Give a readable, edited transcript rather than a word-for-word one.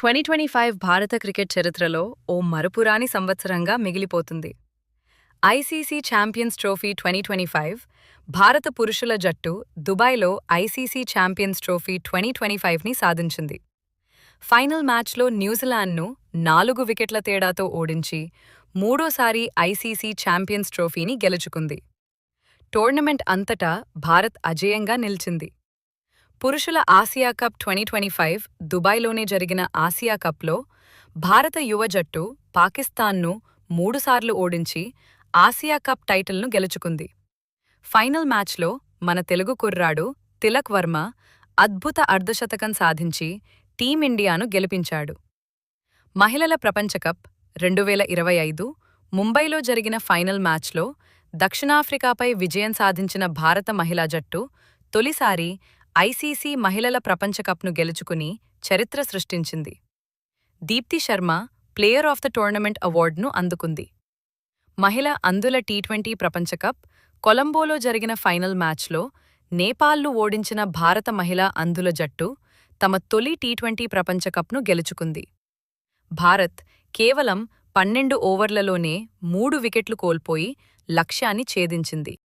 2025 భారత క్రికెట్ చరిత్రలో ఓ మరపురాని సంవత్సరంగా మిగిలిపోతుంది. ఐసీసీ ఛాంపియన్స్ ట్రోఫీ 2025 భారత పురుషుల జట్టు దుబాయ్లో ఐసీసీ ఛాంపియన్స్ ట్రోఫీ 2025ని సాధించింది. ఫైనల్ మ్యాచ్లో న్యూజిలాండ్ను 4 వికెట్ల తేడాతో ఓడించి మూడోసారి ఐసీసీ ఛాంపియన్స్ ట్రోఫీని గెలుచుకుంది. టోర్నమెంట్ అంతటా భారత్ అజేయంగా నిలిచింది. పురుషుల ఆసియా కప్ 2025 దుబాయ్లోనే జరిగిన ఆసియా కప్లో భారత యువ జట్టు పాకిస్తాన్ను 3 సార్లు ఓడించి ఆసియా కప్ టైటిల్ను గెలుచుకుంది. ఫైనల్ మ్యాచ్లో మన తెలుగు కుర్రాడు తిలక్ వర్మ అద్భుత అర్ధశతకం సాధించి టీమిండియాను గెలిపించాడు. మహిళల ప్రపంచకప్ 2025 ముంబైలో జరిగిన ఫైనల్ మ్యాచ్లో దక్షిణాఫ్రికాపై విజయం సాధించిన భారత మహిళా జట్టు తొలిసారి ఐసీసీ మహిళల ప్రపంచకప్ను గెలుచుకుని చరిత్ర సృష్టించింది. Deepti Sharma player of the tournament అవార్డును అందుకుంది. మహిళ అందుల టీ20 ప్రపంచకప్ కొలంబోలో జరిగిన ఫైనల్ మ్యాచ్లో నేపాల్ను ఓడించిన భారత మహిళా అందుల జట్టు తమ తొలి టీ20 ప్రపంచకప్ను గెలుచుకుంది. భారత్ కేవలం 12 ఓవర్లలోనే 3 వికెట్లు కోల్పోయి లక్ష్యాన్ని ఛేదించింది.